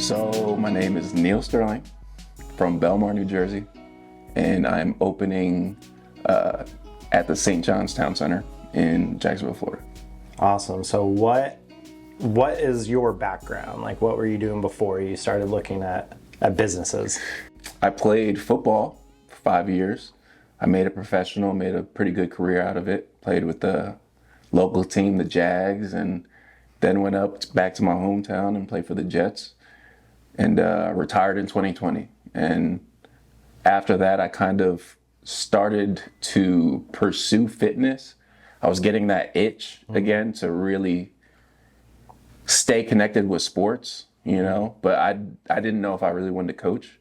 So my name is Neal Sterling from Belmar, New Jersey, and I'm opening at the St. John's Town Center in Jacksonville, Florida. Awesome. So what is your background? Like, what were you doing before you started looking at businesses? I played football for 5 years. I made it professional, made a pretty good career out of it. Played with the local team, the Jags, and then went back to my hometown and played for the Jets, and retired in 2020. And after that, I kind of started to pursue fitness. I was getting that itch again to really stay connected with sports, you know, but I didn't know if I really wanted to coach.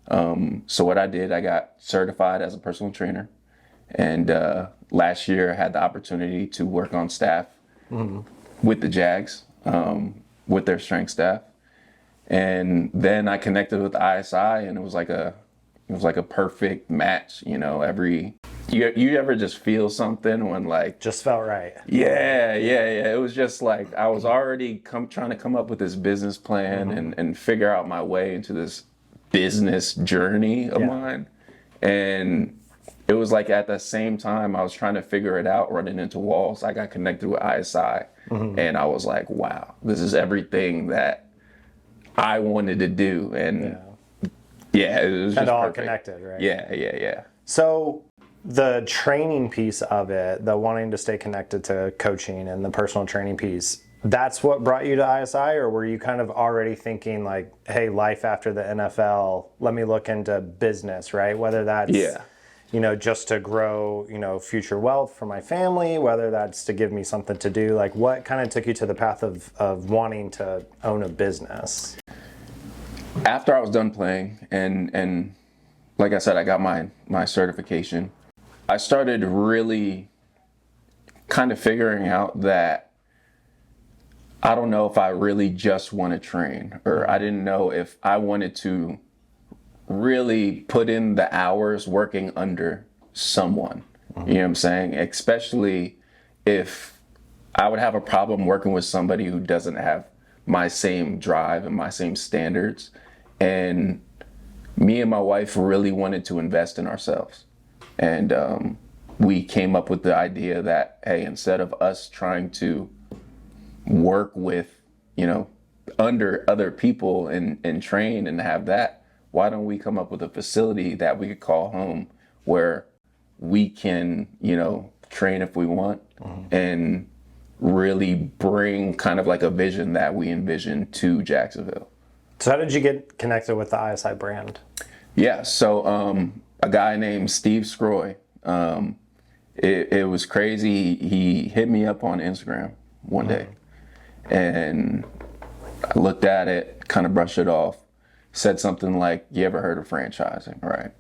So what I did, I got certified as a personal trainer, and last year I had the opportunity to work on staff with the Jags, with their strength staff. And then I connected with ISI, and it was like a perfect match, you know. You ever just feel something when, like, Just felt right. Yeah. It was just like I was already trying to come up with this business plan and figure out my way into this business journey of mine. And it was like at the same time I was trying to figure it out, running into walls, I got connected with ISI, and I was like, wow, this is everything that I wanted to do. And it was just all perfect. connected, right? Yeah. So the training piece of it, the wanting to stay connected to coaching and the personal training piece, that's what brought you to ISI, or were you kind of already thinking like, hey, life after the NFL, let me look into business, right? Whether that's, you know, just to grow, you know, future wealth for my family, whether that's to give me something to do, like what kind of took you to the path of wanting to own a business? After I was done playing, and like I said, I got my certification, I started really kind of figuring out that I don't know if I really just want to train, or I didn't know if I wanted to really put in the hours working under someone. You know what I'm saying? Especially if I would have a problem working with somebody who doesn't have my same drive and my same standards. And me and my wife really wanted to invest in ourselves. And we came up with the idea that, hey, instead of us trying to work with, you know, under other people and train and have that, why don't we come up with a facility that we could call home, where we can, you know, train if we want, and really bring kind of like a vision that we envision to Jacksonville. So how did you get connected with the ISI brand? Yeah, so a guy named Steve Scroy, it was crazy. He hit me up on Instagram one day, and I looked at it, kind of brushed it off, said something like, you ever heard of franchising, right?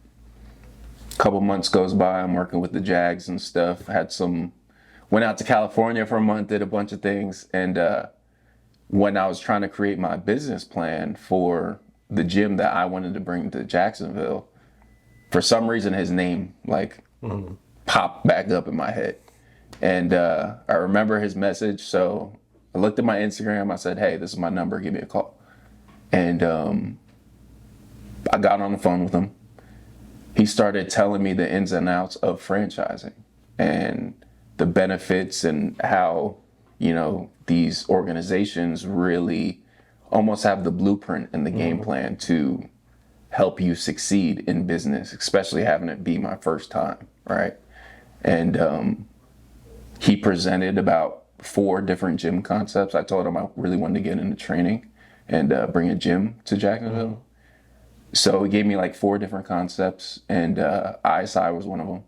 A couple months goes by, I'm working with the Jags and stuff, went out to California for a month, did a bunch of things, and when I was trying to create my business plan for the gym that I wanted to bring to Jacksonville, for some reason his name popped back up in my head. And I remember his message, so I looked at my Instagram, I said, hey, this is my number, give me a call. And I got on the phone with him. He started telling me the ins and outs of franchising and the benefits, and how, you know, these organizations really almost have the blueprint and the game plan to help you succeed in business, especially having it be my first time, right? And he presented about 4 different gym concepts. I told him I really wanted to get into training and bring a gym to Jacksonville. So he gave me like 4 different concepts, and ISI was one of them.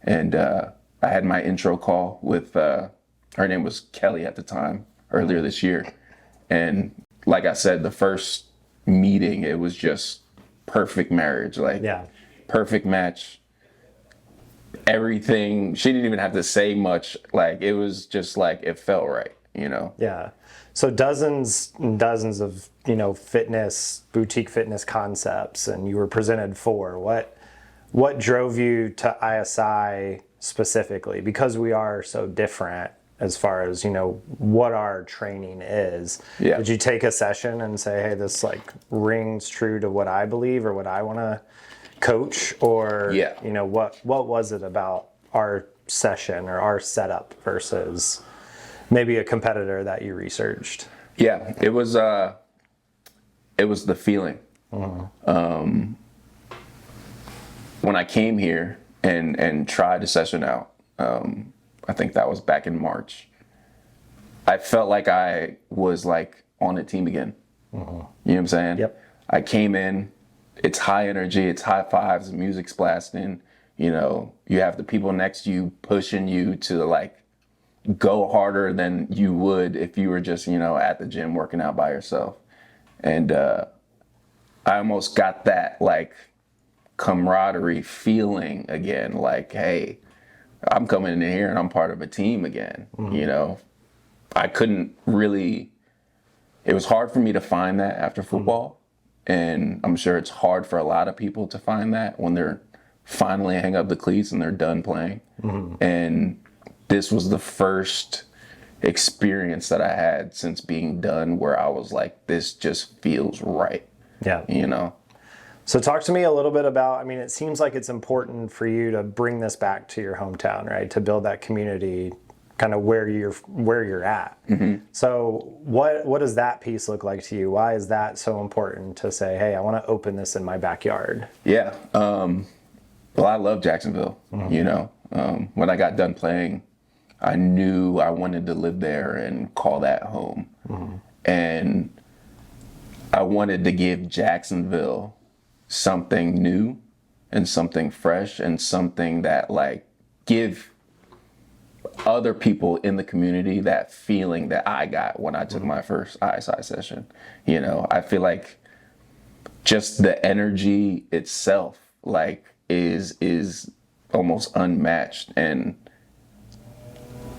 And I had my intro call with, her name was Kelly at the time, earlier this year. And like I said, the first meeting, it was just perfect marriage, like perfect match. Everything, she didn't even have to say much. Like, it was just like, it felt right, you know? Yeah. So dozens and dozens of, you know, boutique fitness concepts, and you were presented 4. What drove you to ISI specifically? Because we are so different, as far as, what our training is. Yeah. Did you take a session and say, hey, this like rings true to what I believe or what I want to coach? Or, Yeah. what was it about our session or our setup versus maybe a competitor that you researched? Yeah, it was the feeling. When I came here and tried the session out, I think that was back in March. I felt like I was like on a team again. You know what I'm saying? Yep. I came in, it's high energy, it's high fives, the music's blasting. You have the people next to you pushing you to like go harder than you would if you were just, at the gym working out by yourself. And I almost got that like camaraderie feeling again, like, hey, I'm coming in here and I'm part of a team again. I couldn't really, it was hard for me to find that after football. And I'm sure it's hard for a lot of people to find that when they're finally hang up the cleats and they're done playing. And this was the first experience that I had since being done where I was like, this just feels right. Yeah. So talk to me a little bit about, it seems like it's important for you to bring this back to your hometown, right? To build that community kind of where you're at. So what does that piece look like to you? Why is that so important to say, hey, I want to open this in my backyard? Yeah. Well, I love Jacksonville. When I got done playing, I knew I wanted to live there and call that home. And I wanted to give Jacksonville something new and something fresh and something that like give other people in the community that feeling that I got when I took my first ISI session. I feel like just the energy itself like is almost unmatched. And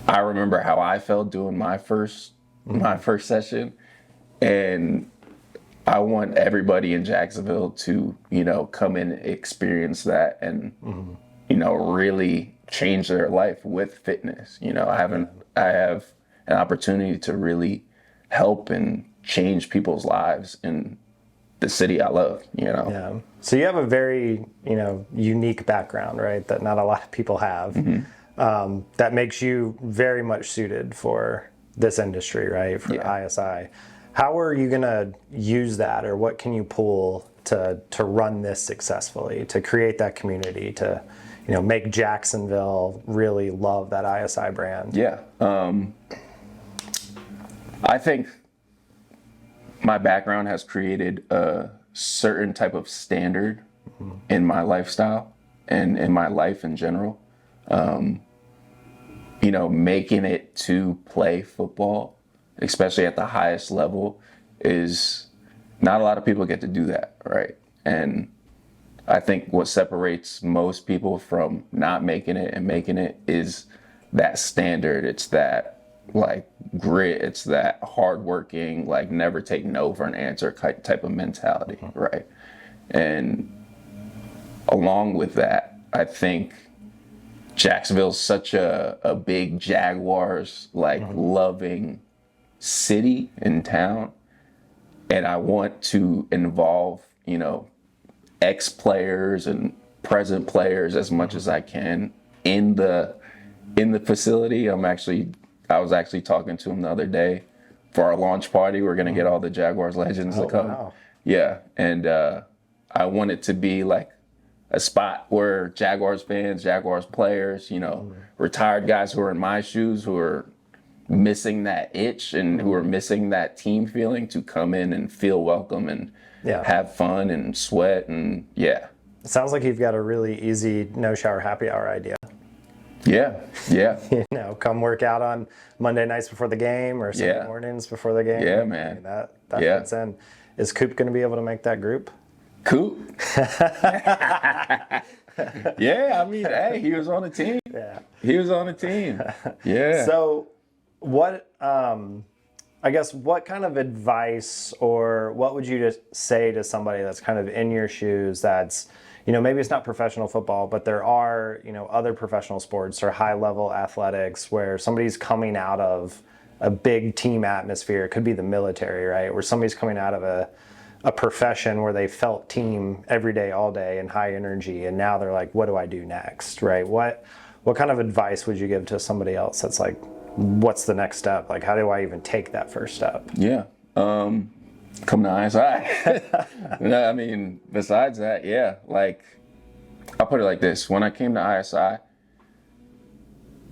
I remember how I felt doing my first session, and I want everybody in Jacksonville to, come in and experience that and, really change their life with fitness. I have an opportunity to really help and change people's lives in the city I love, Yeah. So you have a very, unique background, right? That not a lot of people have. That makes you very much suited for this industry, right? For ISI. How are you going to use that, or what can you pull to run this successfully, to create that community, to make Jacksonville really love that ISI brand? Yeah. I think my background has created a certain type of standard in my lifestyle and in my life in general. Making it to play football, especially at the highest level, is not a lot of people get to do that, right? And I think what separates most people from not making it and making it is that standard. It's that like grit. It's that hardworking, like never take no for an answer type of mentality, right? And along with that, I think Jacksonville's such a big Jaguars like loving city and town, and I want to involve ex-players and present players as much as I can in the facility. I was actually talking to him the other day for our launch party. We're gonna get all the Jaguars legends to come. Wow. Yeah, and I want it to be like a spot where Jaguars fans, Jaguars players, retired guys who are in my shoes, who are missing that itch and who are missing that team feeling, to come in and feel welcome and have fun and sweat. And It sounds like you've got a really easy no shower happy hour idea. Yeah. Come work out on Monday nights before the game or Sunday mornings before the game. Yeah, man. That fits in. Is Coop going to be able to make that group? Coop? Hey, he was on the team. Yeah. He was on the team. Yeah. So what, I guess, what kind of advice or what would you just say to somebody that's kind of in your shoes, that's, maybe it's not professional football, but there are, other professional sports or high level athletics where somebody's coming out of a big team atmosphere. It could be the military, right? Where somebody's coming out of a profession where they felt team every day, all day, and high energy. And now they're like, what do I do next, right? What kind of advice would you give to somebody else that's like, what's the next step? Like, how do I even take that first step? Yeah. Come to ISI. No, I mean, besides that, yeah, like, I'll put it like this. When I came to ISI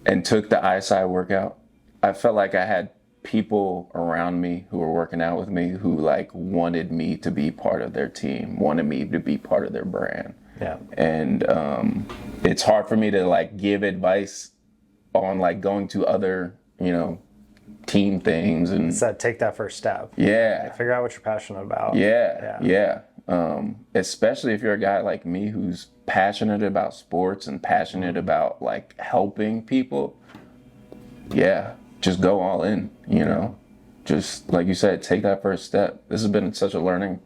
and took the ISI workout, I felt like I had people around me who were working out with me who like wanted me to be part of their team, wanted me to be part of their brand. Yeah. And it's hard for me to like give advice on like going to other, team things and So take that first step. yeah, Figure out what you're passionate about. yeah. Especially if you're a guy like me who's passionate about sports and passionate about like helping people. Yeah, just go all in, just like you said, take that first step. This has been such a learning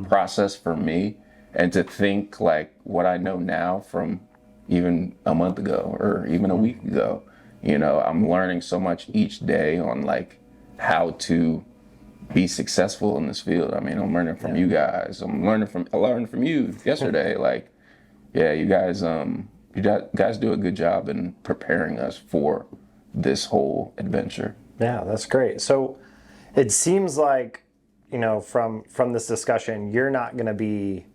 process for me, and to think like what I know now from even a month ago or even a week ago, I'm learning so much each day on like how to be successful in this field. I mean, I'm learning from you guys. I learned from you yesterday. Like, yeah, you guys do a good job in preparing us for this whole adventure. Yeah, that's great. So it seems like, from this discussion, you're not going to be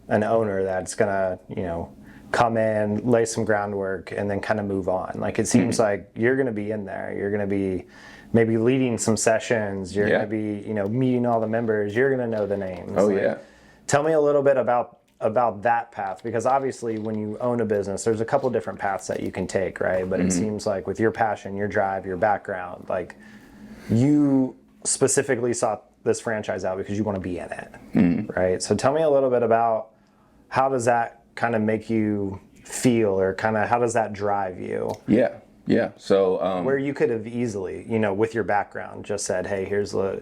an owner that's going to, come in, lay some groundwork, and then kind of move on. Like, it seems like you're going to be in there. You're going to be maybe leading some sessions. You're going to be, meeting all the members. You're going to know the names. Oh, like, yeah. Tell me a little bit about that path, because obviously when you own a business, there's a couple different paths that you can take, right? But it seems like with your passion, your drive, your background, like you specifically sought this franchise out because you want to be in it, right? So tell me a little bit about how does that kind of make you feel, or kind of how does that drive you? Yeah. So where you could have easily, with your background, just said, hey, here's the,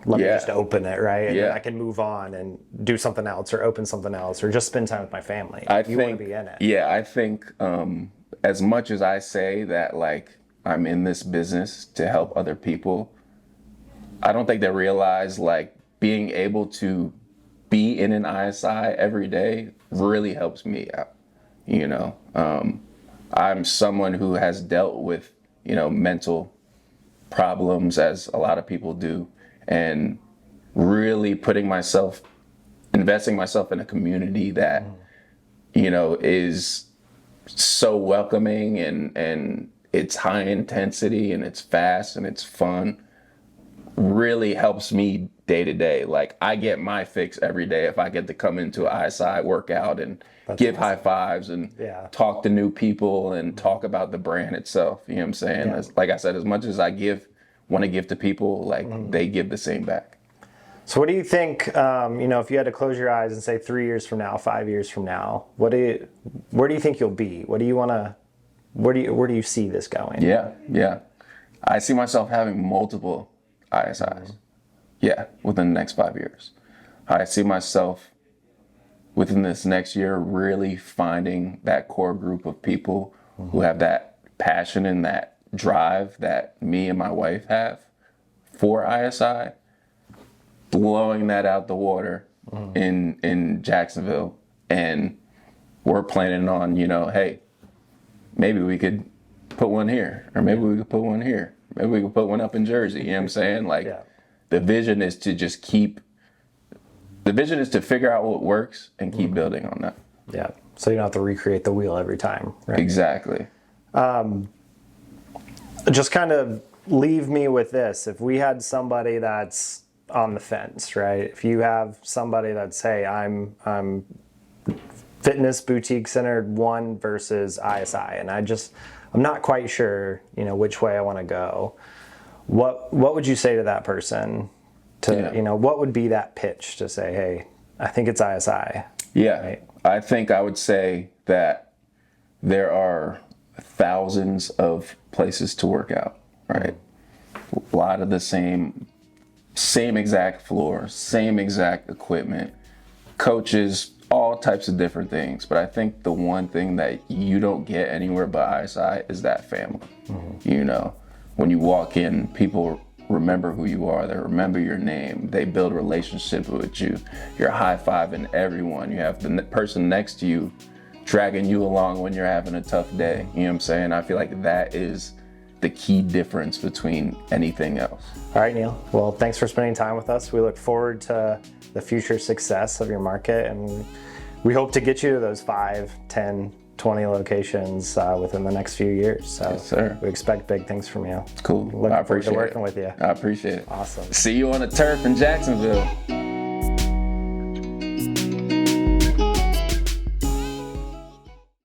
let me just open it, right? And then I can move on and do something else, or open something else, or just spend time with my family. You want to be in it. Yeah, I think as much as I say that like I'm in this business to help other people, I don't think they realize like being able to be in an ISI every day really helps me out. I'm someone who has dealt with, mental problems, as a lot of people do, and really investing myself in a community that, is so welcoming, and it's high intensity and it's fast and it's fun, really helps me day to day. Like, I get my fix every day if I get to come into an ISI workout and give high fives and talk to new people and talk about the brand itself. You know what I'm saying? Yeah. Like I said, as much as I want to give to people, like they give the same back. So what do you think, if you had to close your eyes and say 3 years from now, 5 years from now, where do you think you'll be? What do you want to, where do you see this going? Yeah. I see myself having multiple ISIs. Yeah, within the next 5 years. I see myself within this next year really finding that core group of people who have that passion and that drive that me and my wife have for ISI, blowing that out the water in Jacksonville. And we're planning on, hey, maybe we could put one here, or maybe we could put one here. Maybe we could put one up in Jersey. You know what I'm saying? Like, the vision is to figure out what works and keep building on that. Yeah. So you don't have to recreate the wheel every time. Right? Exactly. Just kind of leave me with this. If we had somebody that's on the fence, right? If you have somebody that's, hey, I'm fitness boutique centered one versus ISI, and I'm not quite sure, which way I want to go. What would you say to that person? What would be that pitch to say, hey, I think it's ISI? Yeah, right? I think I would say that there are thousands of places to work out, right? A lot of the same exact floor, same exact equipment, coaches all types of different things, but I think the one thing that you don't get anywhere but ISI is that family. You know, when you walk in, people remember who you are, they remember your name, they build relationships with you, you're high-fiving everyone, you have the person next to you dragging you along when you're having a tough day. You know what I'm saying? I feel like that is the key difference between anything else. All right, Neal. Well, thanks for spending time with us. We look forward to the future success of your market, and we hope to get you to those 5, 10, 20 locations within the next few years. So Yes, sir. we expect big things from you. Cool. Looking I forward to appreciate working it. with you. I appreciate it. Awesome. See you on the turf in Jacksonville.